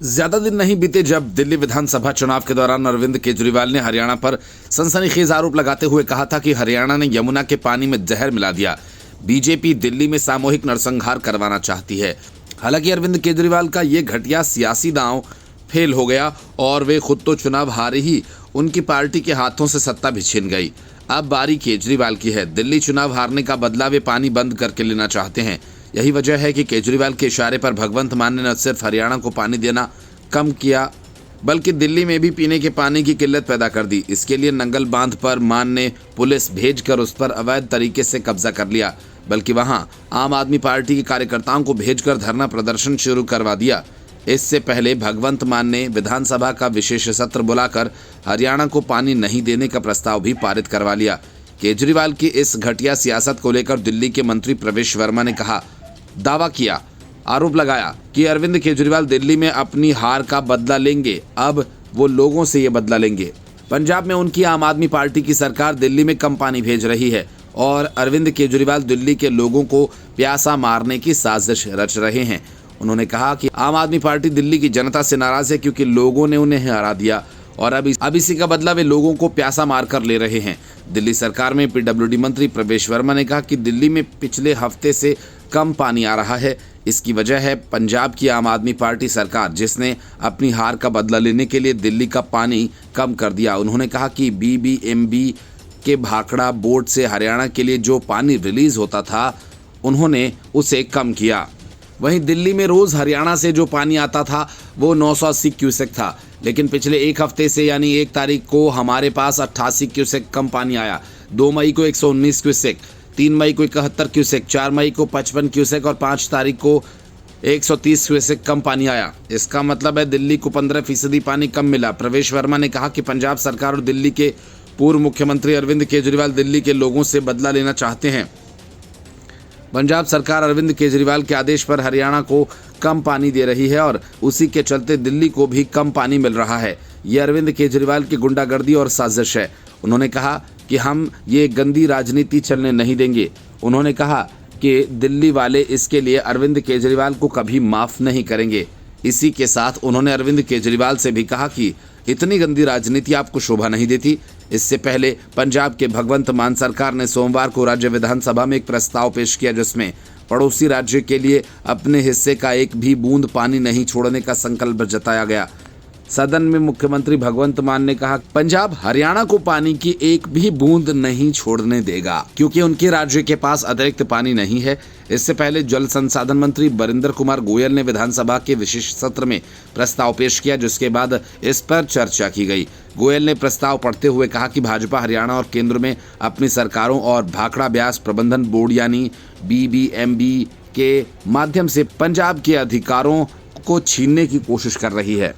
ज्यादा दिन नहीं बीते जब दिल्ली विधानसभा चुनाव के दौरान अरविंद केजरीवाल ने हरियाणा पर सनसनीखेज आरोप लगाते हुए कहा था कि हरियाणा ने यमुना के पानी में जहर मिला दिया। बीजेपी दिल्ली में सामूहिक नरसंहार करवाना चाहती है। हालांकि अरविंद केजरीवाल का ये घटिया सियासी दांव फेल हो गया और वे खुद तो चुनाव हारे ही उनकी पार्टी के हाथों से सत्ता भी छीन गई। अब बारी केजरीवाल की है। दिल्ली चुनाव हारने का बदला वे पानी बंद करके लेना चाहते हैं। यही वजह है कि केजरीवाल के इशारे पर भगवंत मान ने न सिर्फ हरियाणा को पानी देना कम किया बल्कि दिल्ली में भी पीने के पानी की किल्लत पैदा कर दी। इसके लिए नंगल बांध पर मान ने पुलिस भेजकर उस पर अवैध तरीके से कब्जा कर लिया, बल्कि वहां आम आदमी पार्टी के कार्यकर्ताओं को भेजकर धरना प्रदर्शन शुरू करवा दिया। इससे पहले भगवंत मान ने विधानसभा का विशेष सत्र बुलाकर हरियाणा को पानी नहीं देने का प्रस्ताव भी पारित करवा लिया। केजरीवाल की इस घटिया सियासत को लेकर दिल्ली के मंत्री प्रवेश वर्मा ने दावा किया, आरोप लगाया कि अरविंद केजरीवाल दिल्ली में अपनी हार का बदला लेंगे। अब वो लोगों से ये बदला लेंगे। पंजाब में उनकी आम आदमी पार्टी की सरकार दिल्ली में कम पानी भेज रही है और अरविंद केजरीवाल दिल्ली के लोगों को प्यासा मारने की साजिश रच रहे हैं। उन्होंने कहा कि आम आदमी पार्टी दिल्ली की जनता से नाराज है क्योंकि लोगों ने उन्हें हरा दिया और अब इसी का बदला वे लोगों को प्यासा मारकर ले रहे हैं। दिल्ली सरकार में पीडब्ल्यूडी मंत्री प्रवेश वर्मा ने कहा कि दिल्ली में पिछले हफ्ते से कम पानी आ रहा है। इसकी वजह है पंजाब की आम आदमी पार्टी सरकार, जिसने अपनी हार का बदला लेने के लिए दिल्ली का पानी कम कर दिया। उन्होंने कहा कि बीबीएमबी के भाखड़ा बोर्ड से हरियाणा के लिए जो पानी रिलीज होता था उन्होंने उसे कम किया। वहीं दिल्ली में रोज हरियाणा से जो पानी आता था वो 980 क्यूसेक था, लेकिन पिछले एक हफ्ते से यानी 1 तारीख को हमारे पास 88 क्यूसेक कम पानी आया। 2 मई को 119 क्यूसेक, 3 मई को 71 क्यूसेक, 4 मई को 55 क्यूसेक और 5 तारीख को 130 क्यूसेक कम पानी आया। इसका मतलब है दिल्ली को 15% पानी कम मिला। प्रवेश वर्मा ने कहा कि पंजाब सरकार और दिल्ली के पूर्व मुख्यमंत्री अरविंद केजरीवाल दिल्ली के लोगों से बदला लेना चाहते हैं। पंजाब सरकार अरविंद केजरीवाल के आदेश पर हरियाणा को कम पानी दे रही है और उसी के चलते दिल्ली को भी कम पानी मिल रहा है। ये अरविंद केजरीवाल की गुंडागर्दी और साजिश है। उन्होंने कहा कि हम ये गंदी राजनीति चलने नहीं देंगे। उन्होंने कहा कि दिल्ली वाले इसके लिए अरविंद केजरीवाल को कभी माफ नहीं करेंगे। इसी के साथ उन्होंने अरविंद केजरीवाल से भी कहा कि इतनी गंदी राजनीति आपको शोभा नहीं देती। इससे पहले पंजाब के भगवंत मान सरकार ने सोमवार को राज्य विधानसभा में एक प्रस्ताव पेश किया जिसमें पड़ोसी राज्य के लिए अपने हिस्से का एक भी बूंद पानी नहीं छोड़ने का संकल्प जताया गया। सदन में मुख्यमंत्री भगवंत मान ने कहा पंजाब हरियाणा को पानी की एक भी बूंद नहीं छोड़ने देगा क्योंकि उनके राज्य के पास अतिरिक्त पानी नहीं है। इससे पहले जल संसाधन मंत्री बरिंदर कुमार गोयल ने विधानसभा के विशेष सत्र में प्रस्ताव पेश किया, जिसके बाद इस पर चर्चा की गई। गोयल ने प्रस्ताव पढ़ते हुए कहा कि भाजपा हरियाणा और केंद्र में अपनी सरकारों और भाखड़ा ब्यास प्रबंधन बोर्ड यानी बीबीएमबी के माध्यम से पंजाब के अधिकारों को छीनने की कोशिश कर रही है।